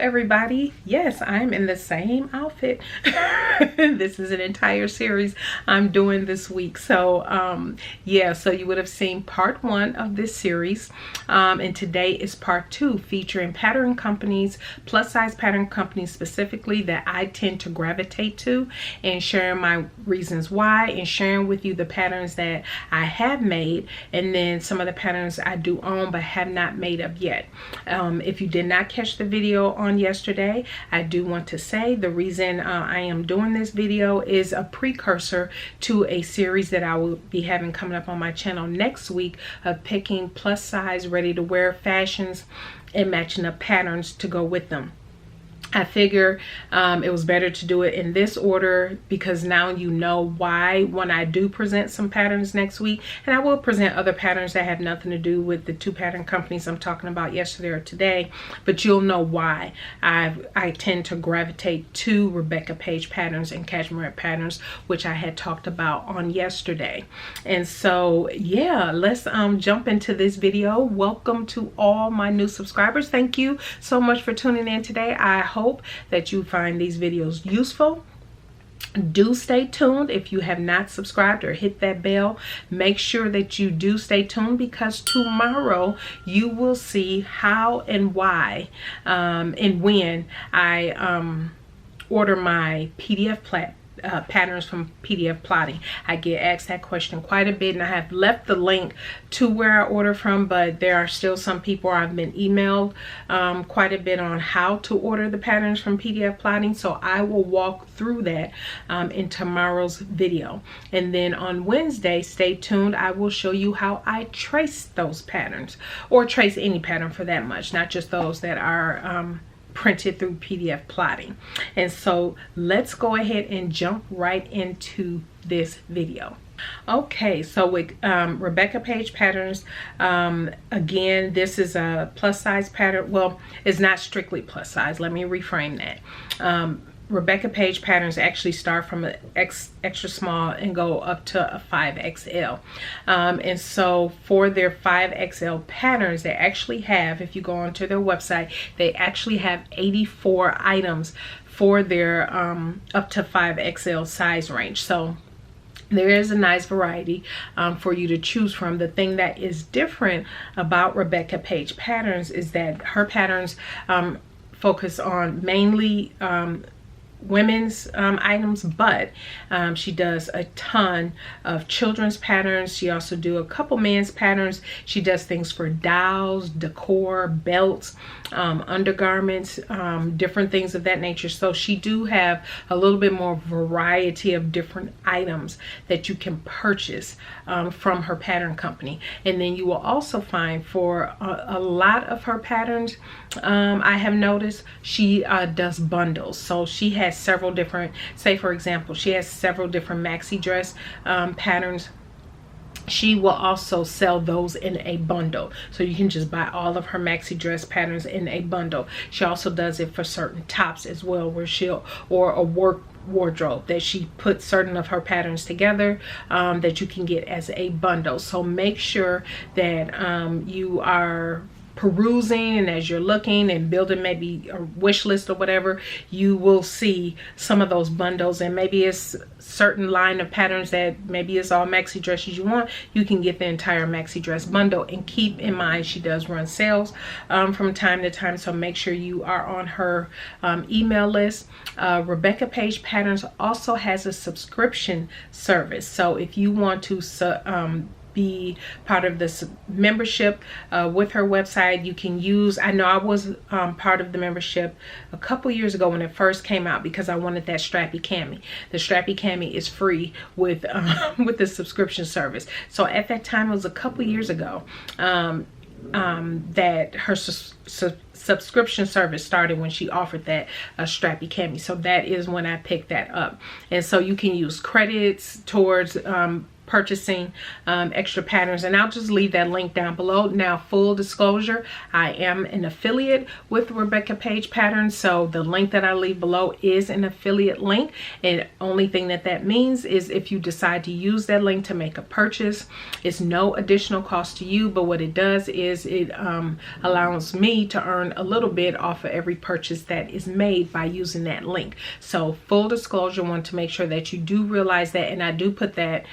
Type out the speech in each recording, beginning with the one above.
everybody. Yes, I'm in the same outfit. This is an entire series I'm doing this week. So yeah, so you would have seen part 1 of this series, and today is part 2, featuring pattern companies, plus size pattern companies specifically, that I tend to gravitate to, and sharing my reasons why, and sharing with you the patterns that I have made, and then some of the patterns I do own but have not made up yet. If you did not catch the video on yesterday, I do want to say the reason I am doing this video is a precursor to a series that I will be having coming up on my channel next week, of picking plus size ready to wear fashions and matching up patterns to go with them. I figure it was better to do it in this order, because now you know why when I do present some patterns next week, and I will present other patterns that have nothing to do with the 2 pattern companies I'm talking about yesterday or today, but you'll know why I tend to gravitate to Rebecca Page patterns and cashmere patterns, which I had talked about on yesterday. And so yeah, let's jump into this video. Welcome to all my new subscribers. Thank you so much for tuning in today. I hope that you find these videos useful. Do stay tuned. If you have not subscribed or hit that bell, make sure that you do stay tuned, because tomorrow you will see how and why and when I order my PDF patterns from PDF Plotting. I get asked that question quite a bit, and I have left the link to where I order from, but there are still some people I've been emailed quite a bit on how to order the patterns from PDF Plotting. So I will walk through that in tomorrow's video. And then on Wednesday, stay tuned, I will show you how I trace those patterns, or trace any pattern for that much, not just those that are printed through PDF Plotting. And so let's go ahead and jump right into this video. Okay, so with Rebecca Page patterns, again, this is a plus size pattern. Well, it's not strictly plus size, let me reframe that. Rebecca Page patterns actually start from an extra small and go up to a 5XL. And so for their 5XL patterns, they actually have, if you go onto their website, they actually have 84 items for their up to 5XL size range. So there is a nice variety for you to choose from. The thing that is different about Rebecca Page patterns is that her patterns focus on mainly women's items, but she does a ton of children's patterns. She also do a couple men's patterns. She does things for dolls, decor, belts, undergarments, different things of that nature. So she do have a little bit more variety of different items that you can purchase from her pattern company. And then you will also find for a lot of her patterns, I have noticed she does bundles. So she has several different, say for example, she has several different maxi dress patterns. She will also sell those in a bundle, so you can just buy all of her maxi dress patterns in a bundle. She also does it for certain tops as well, where she'll, or a work wardrobe, that she puts certain of her patterns together that you can get as a bundle. So make sure that you are perusing, and as you're looking and building maybe a wish list or whatever, you will see some of those bundles, and maybe it's certain line of patterns that maybe it's all maxi dresses you want, you can get the entire maxi dress bundle. And keep in mind, she does run sales from time to time, so make sure you are on her email list. Rebecca Page Patterns also has a subscription service, so if you want to be part of this membership with her website, you can use, I know I was part of the membership a couple years ago when it first came out, because I wanted that Strappy Cami. The Strappy Cami is free with the subscription service. So at that time, it was a couple years ago, that her subscription service started, when she offered that Strappy Cami. So that is when I picked that up. And so you can use credits towards purchasing extra patterns, and I'll just leave that link down below. Now, full disclosure, I am an affiliate with Rebecca Page Patterns, so the link that I leave below is an affiliate link, and only thing that means is if you decide to use that link to make a purchase, it's no additional cost to you, but what it does is it allows me to earn a little bit off of every purchase that is made by using that link. So full disclosure, want to make sure that you do realize that, and I do put that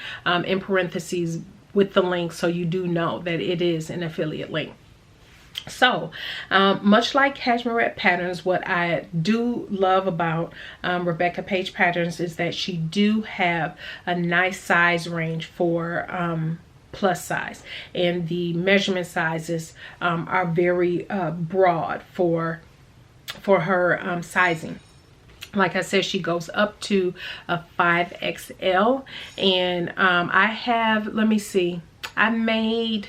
in parentheses with the link, so you do know that it is an affiliate link. So much like Cashmere Patterns, what I do love about Rebecca Page Patterns is that she do have a nice size range for plus size, and the measurement sizes are very broad for her sizing. Like I said, she goes up to a 5XL, and I have, let me see, I made,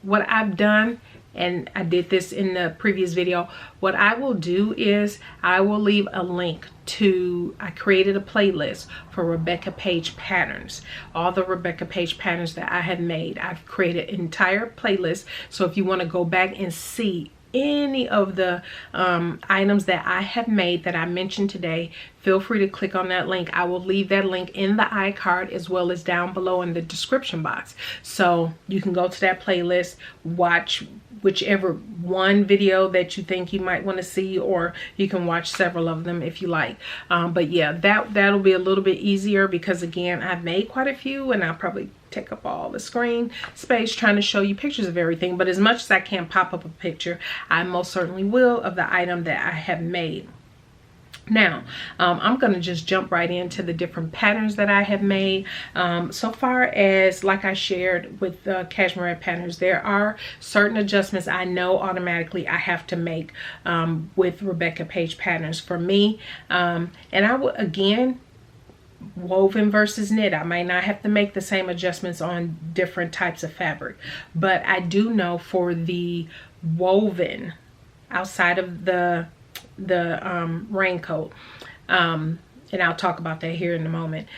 what I've done, and I did this in the previous video, what I will do is I will leave a link to, I created a playlist for Rebecca Page Patterns. All the Rebecca Page patterns that I have made, I've created an entire playlist. So if you want to go back and see any of the items that I have made that I mentioned today, feel free to click on that link. I will leave that link in the iCard as well as down below in the description box. So you can go to that playlist, watch whichever one video that you think you might want to see, or you can watch several of them if you like. But yeah, that'll be a little bit easier because again, I've made quite a few, and I'll probably take up all the screen space trying to show you pictures of everything. But as much as I can pop up a picture, I most certainly will of the item that I have made. Now, I'm going to just jump right into the different patterns that I have made. So far as, like I shared with Cashmere Patterns, there are certain adjustments I know automatically I have to make with Rebecca Page Patterns for me. And I will, again, woven versus knit, I might not have to make the same adjustments on different types of fabric, but I do know for the woven, outside of the raincoat, and I'll talk about that here in a moment,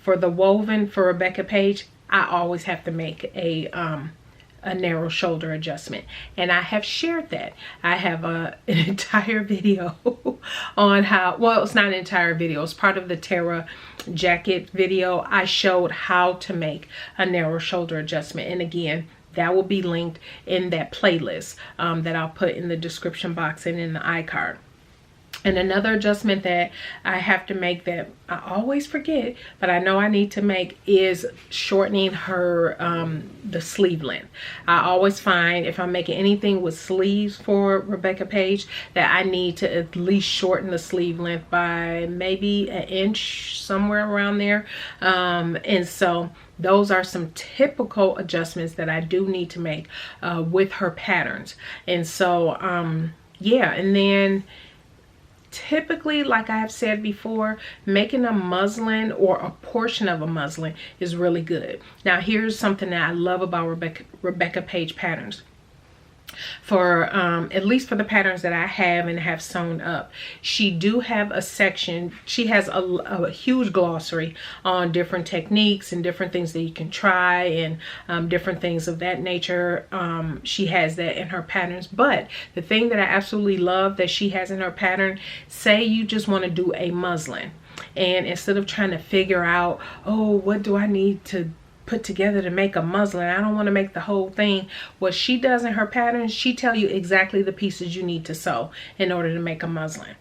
for the woven for Rebecca Page, I always have to make a narrow shoulder adjustment, and I have shared that. I have an entire video on how, well, it's not an entire video, it's part of the Terra Jacket video. I showed how to make a narrow shoulder adjustment, and again, that will be linked in that playlist that I'll put in the description box and in the iCard. And another adjustment that I have to make that I always forget, but I know I need to make, is shortening her the sleeve length. I always find if I'm making anything with sleeves for Rebecca Page that I need to at least shorten the sleeve length by maybe an inch, somewhere around there. And so those are some typical adjustments that I do need to make with her patterns. And so yeah, and then typically, like I have said before, making a muslin or a portion of a muslin is really good. Now, here's something that I love about Rebecca Page Patterns. For at least for the patterns that I have and have sewn up, she do have a section. She has a huge glossary on different techniques and different things that you can try, and different things of that nature. She has that in her patterns. But the thing that I absolutely love that she has in her pattern, say you just want to do a muslin, and instead of trying to figure out, oh, what do I need to put together to make a muslin, I don't want to make the whole thing. What she does in her patterns, she tell you exactly the pieces you need to sew in order to make a muslin.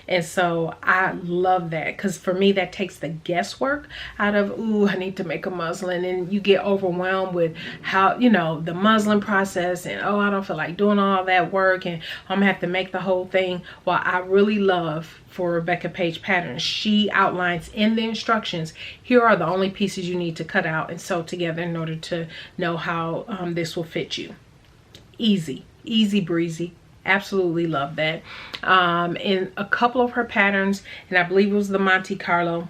And so I love that, because for me that takes the guesswork out of, ooh, I need to make a muslin, and you get overwhelmed with how, you know, the muslin process, and oh, I don't feel like doing all that work, and I'm gonna have to make the whole thing. Well, I really love for Rebecca Page Patterns, she outlines in the instructions, here are the only pieces you need to cut out and sew together in order to know how this will fit you. Easy breezy. Absolutely love that. In a couple of her patterns, and I believe it was the Monte Carlo,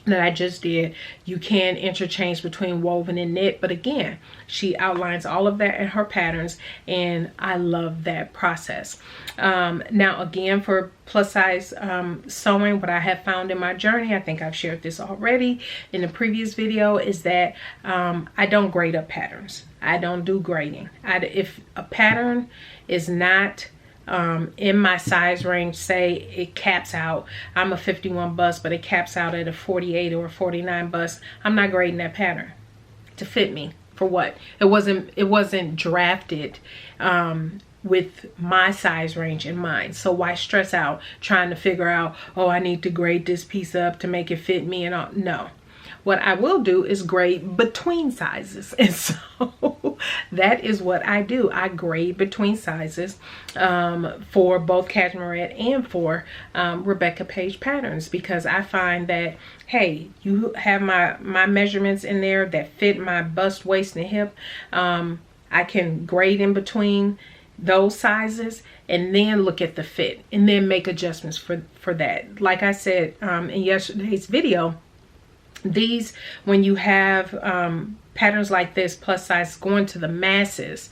that I just did. You can interchange between woven and knit, but again, she outlines all of that in her patterns, and I love that process. Now again, for plus size sewing, what I have found in my journey, I think I've shared this already in the previous video, is that I don't grade up patterns. I don't do grading. If a pattern is not in my size range, say it caps out, I'm a 51 bust, but it caps out at a 48 or a 49 bust, I'm not grading that pattern to fit me. For what? It wasn't drafted with my size range in mind. So why stress out trying to figure out, oh, I need to grade this piece up to make it fit me and all? No. What I will do is grade between sizes. And so that is what I do. I grade between sizes for both Cashmere and for Rebecca Page patterns, because I find that, hey, you have my measurements in there that fit my bust, waist, and hip. I can grade in between those sizes and then look at the fit and then make adjustments for that. Like I said in yesterday's video, these, when you have patterns like this, plus size going to the masses,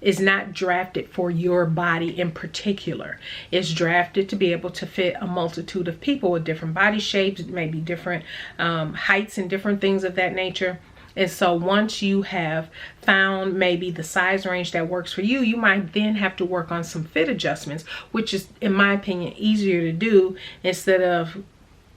is not drafted for your body in particular. It's drafted to be able to fit a multitude of people with different body shapes, maybe different heights and different things of that nature. And so once you have found maybe the size range that works for you, you might then have to work on some fit adjustments, which is, in my opinion, easier to do instead of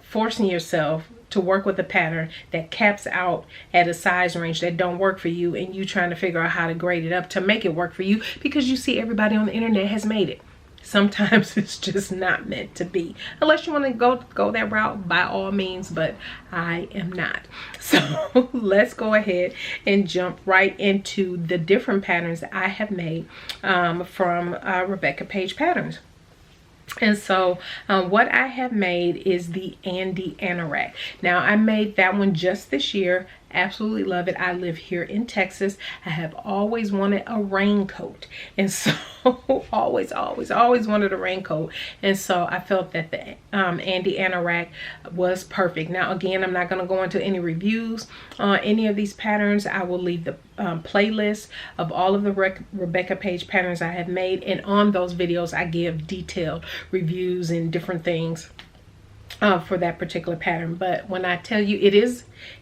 forcing yourself to work with a pattern that caps out at a size range that don't work for you, and you trying to figure out how to grade it up to make it work for you because you see everybody on the internet has made it. Sometimes it's just not meant to be, unless you want to go that route, by all means, but I am not. So let's go ahead and jump right into the different patterns that I have made from Rebecca Page Patterns. And so what I have made is the Andy Anorak. Now I made that one just this year. Absolutely love it. I live here in Texas. I have always wanted a raincoat, and so always wanted a raincoat, and so I felt that the Andy Anorak was perfect. Now again, I'm not going to go into any reviews on any of these patterns. I will leave the playlist of all of the Rebecca Page patterns I have made, and on those videos I give detailed reviews and different things for that particular pattern. But when I tell you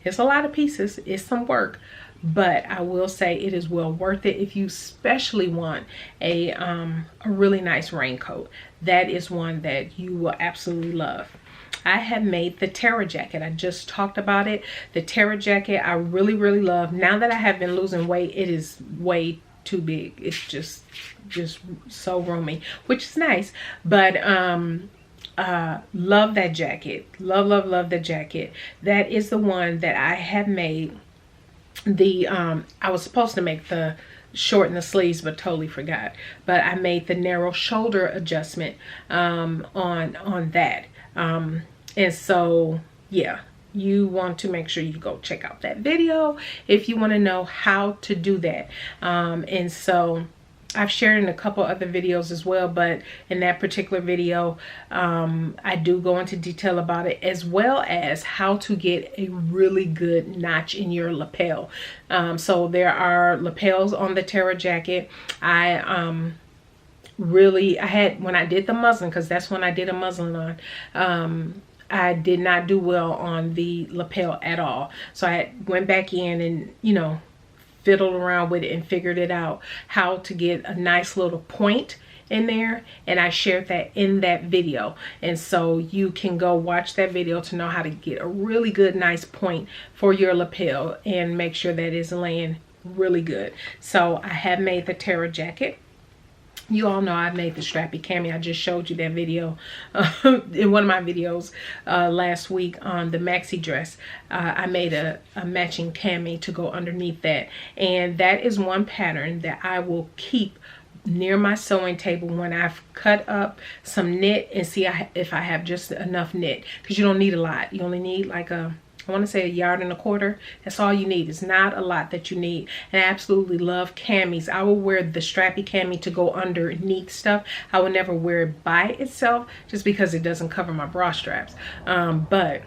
it's a lot of pieces, it's some work, but I will say it is well worth it if you especially want a really nice raincoat. That is one that you will absolutely love. I have made the Terra Jacket. I just talked about it. The Terra Jacket I really love. Now that I have been losing weight, it is way too big. It's just so roomy, which is nice. But love that jacket. Love the jacket. That is the one that I have made. The I was supposed to make the shorten the sleeves, but totally forgot. But I made the narrow shoulder adjustment on that. And so yeah, you want to make sure you go check out that video if you want to know how to do that. And so I've shared in a couple other videos as well, but in that particular video, I do go into detail about it, as well as how to get a really good notch in your lapel. So there are lapels on the Terra Jacket. I had, when I did the muslin, because that's when I did a muslin on, I did not do well on the lapel at all. So I went back in and, you know, fiddled around with it and figured it out how to get a nice little point in there, and I shared that in that video. And so you can go watch that video to know how to get a really good nice point for your lapel and make sure that it's laying really good. So I have made the Terra Jacket. You all know I made the Strappy Cami. I just showed you that video in one of my videos last week on the maxi dress. I made a matching cami to go underneath that. And that is one pattern that I will keep near my sewing table when I've cut up some knit and see if I have just enough knit. Because you don't need a lot. You only need like I want to say 1.25 yards. That's all you need. It's not a lot that you need. And I absolutely love camis. I will wear the Strappy Cami to go underneath stuff. I will never wear it by itself just because it doesn't cover my bra straps. But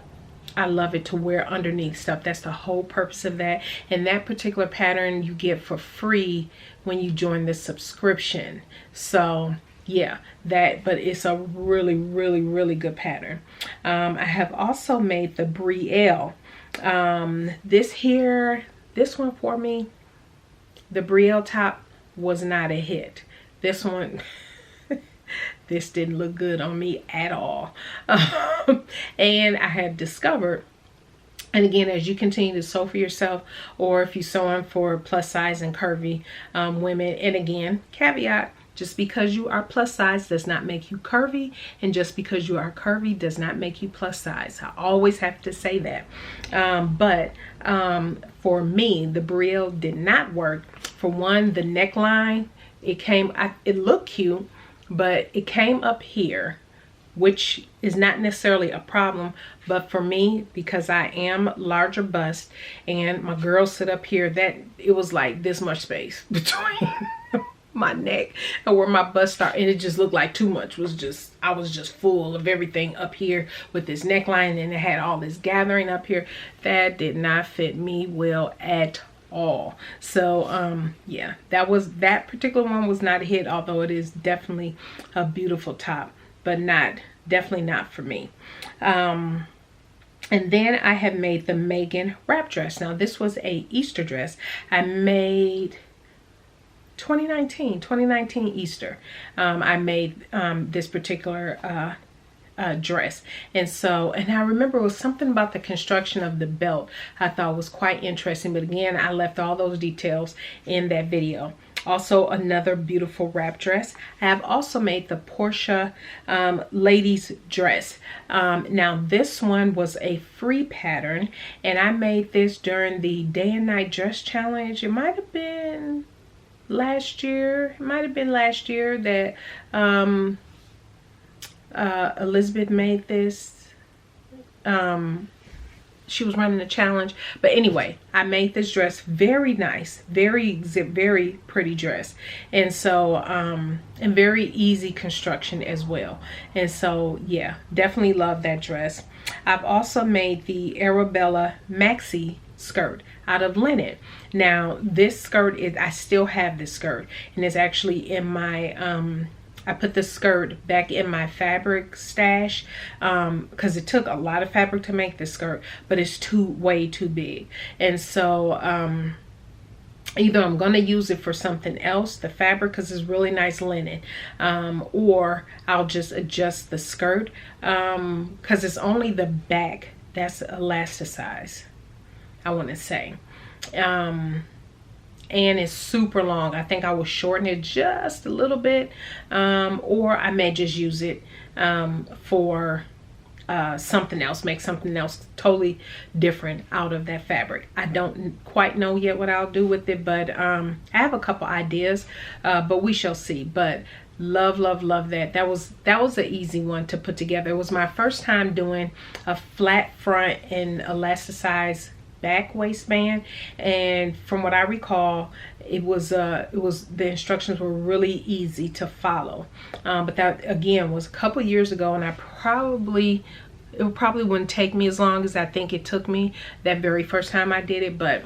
I love it to wear underneath stuff. That's the whole purpose of that. And that particular pattern you get for free when you join this subscription. So yeah, that, but it's a really, really, really good pattern. I have also made the Brielle. This one for me, the Brielle top was not a hit. This one, this didn't look good on me at all. And I had discovered, and again, as you continue to sew for yourself, or if you're sewing for plus size and curvy women, and again, caveat, just because you are plus size does not make you curvy, and just because you are curvy does not make you plus size. I always have to say that. But for me, the Brielle did not work. For one, the neckline, it looked cute, but it came up here, which is not necessarily a problem, but for me, because I am larger bust and my girls sit up here, that it was like this much space between my neck and where my bust started, and it just looked like too much. I was just full of everything up here with this neckline, and it had all this gathering up here. That did not fit me well at all. So yeah, that particular one was not a hit, although it is definitely a beautiful top, but definitely not for me. And then I have made the Macon wrap dress. Now this was a Easter dress I made 2019 Easter. I made this particular dress, and I remember it was something about the construction of the belt I thought was quite interesting, but again, I left all those details in that video. Also, another beautiful wrap dress. I have also made the Porsche ladies dress. Now this one was a free pattern, and I made this during the day and night dress challenge. It might have been last year. It might have been last year that Elizabeth made this. She was running a challenge, but anyway, I made this dress. Very nice, very pretty dress, and so and very easy construction as well. And so yeah, definitely love that dress. I've also made the Arabella maxi skirt out of linen. Now this skirt is, I still have this skirt, and it's actually in my I put the skirt back in my fabric stash because it took a lot of fabric to make this skirt, but it's way too big. And so either I'm going to use it for something else, the fabric, because it's really nice linen, or I'll just adjust the skirt because it's only the back that's elasticized, I want to say. And it's super long. I think I will shorten it just a little bit, or I may just use it for something else, make something else totally different out of that fabric. I don't quite know yet what I'll do with it, but I have a couple ideas, but we shall see. But love that. That was an easy one to put together. It was my first time doing a flat front and elasticized back waistband, and from what I recall, it was the instructions were really easy to follow, but that again was a couple years ago, and it probably wouldn't take me as long as I think it took me that very first time I did it. But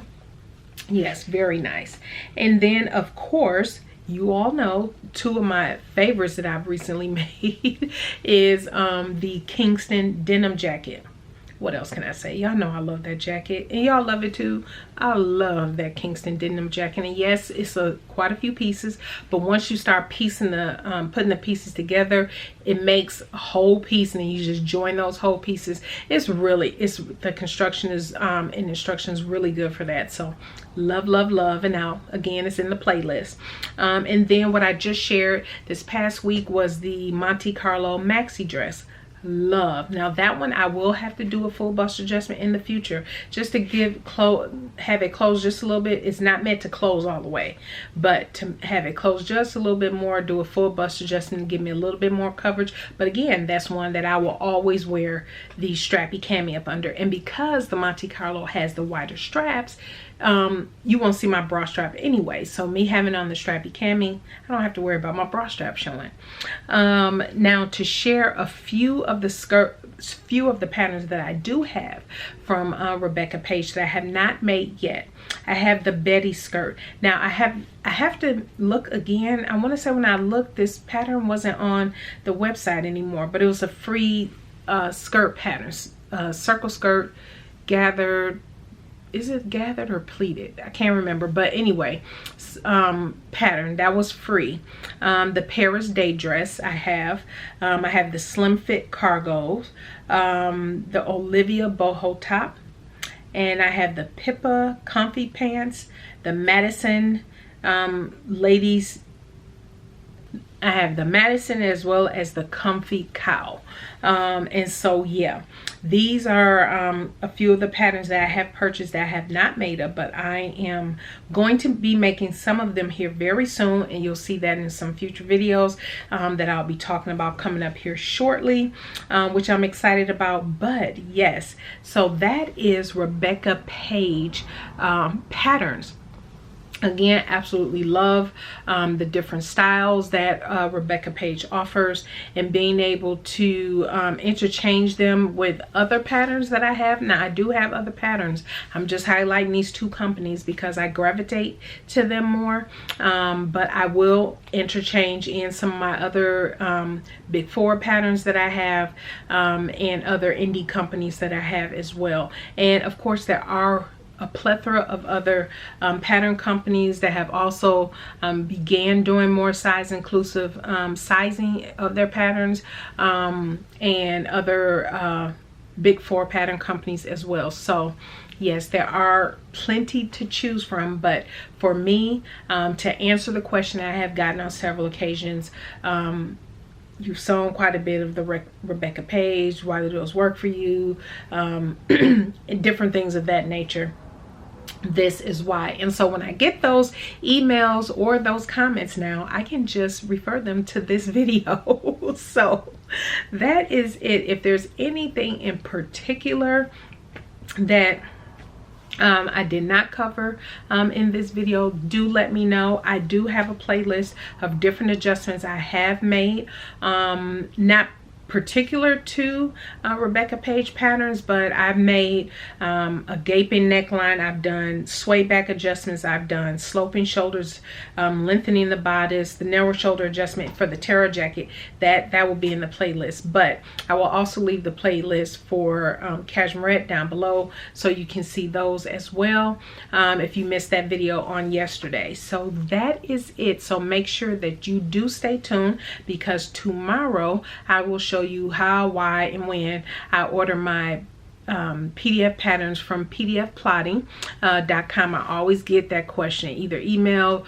yes, very nice. And then of course, you all know two of my favorites that I've recently made is the Kingston denim jacket. What else can I say? Y'all know I love that jacket, and y'all love it too. I love that Kingston denim jacket, and yes, it's quite a few pieces, but once you start piecing putting the pieces together, it makes a whole piece, and then you just join those whole pieces. The construction is and instructions really good for that. So love. And now again, it's in the playlist. And then what I just shared this past week was the Monte Carlo maxi dress. Love. Now that one I will have to do a full bust adjustment in the future, just to have it close just a little bit. It's not meant to close all the way, but to have it close just a little bit more, do a full bust adjustment, give me a little bit more coverage. But again, that's one that I will always wear the Strappy Cami up under, and because the Monte Carlo has the wider straps, you won't see my bra strap anyway. So me having on the Strappy Cami, I don't have to worry about my bra strap showing. Now to share a few of the few of the patterns that I do have from Rebecca Page that I have not made yet. I have the Betty skirt. Now I have to look again. I want to say when I looked, this pattern wasn't on the website anymore, but it was a free skirt pattern, circle skirt, gathered. Is it gathered or pleated? I can't remember, but anyway, pattern that was free. The Paris day dress I have the slim fit cargos, the Olivia boho top, and I have the Pippa comfy pants, the Madison ladies. I have the Madison as well as the comfy cow. And so yeah, these are a few of the patterns that I have purchased that I have not made up, but I am going to be making some of them here very soon, and you'll see that in some future videos that I'll be talking about coming up here shortly, which I'm excited about. But yes, so that is Rebecca Page patterns. Again, absolutely love the different styles that Rebecca Page offers, and being able to interchange them with other patterns that I have. Now, I do have other patterns. I'm just highlighting these two companies because I gravitate to them more. But I will interchange in some of my other Big Four patterns that I have, and other indie companies that I have as well. And of course, there are a plethora of other pattern companies that have also began doing more size inclusive sizing of their patterns, and other Big Four pattern companies as well. So yes, there are plenty to choose from, but for me, to answer the question I have gotten on several occasions, you've sewn quite a bit of the Rebecca Page, why do those work for you, and different things of that nature. This is why. And so when I get those emails or those comments now, I can just refer them to this video. So that is it. If there's anything in particular that I did not cover in this video, do let me know. I do have a playlist of different adjustments I have made, not particular to Rebecca Page patterns, but I've made a gaping neckline, I've done sway back adjustments, I've done sloping shoulders, lengthening the bodice, the narrow shoulder adjustment for the Terra Jacket. That will be in the playlist, but I will also leave the playlist for cashmerette down below so you can see those as well, if you missed that video on yesterday. So that is it. So make sure that you do stay tuned, because tomorrow I will show you how, why, and when I order my PDF patterns from pdfplotting.com. I always get that question, either email,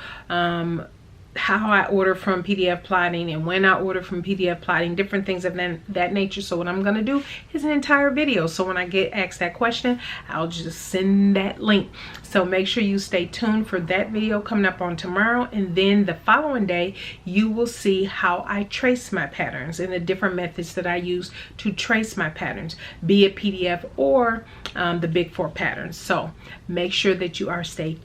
how I order from PDF Plotting and when I order from PDF Plotting, different things of that nature. So what I'm going to do is an entire video. So when I get asked that question, I'll just send that link. So make sure you stay tuned for that video coming up on tomorrow. And then the following day, you will see how I trace my patterns and the different methods that I use to trace my patterns, be it PDF or the Big Four patterns. So make sure that you are stay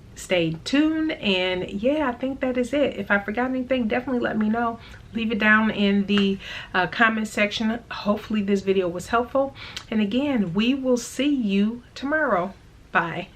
tuned. And yeah, I think that is it. If I forgot anything, definitely let me know. Leave it down in the comment section. Hopefully this video was helpful. And again, we will see you tomorrow. Bye.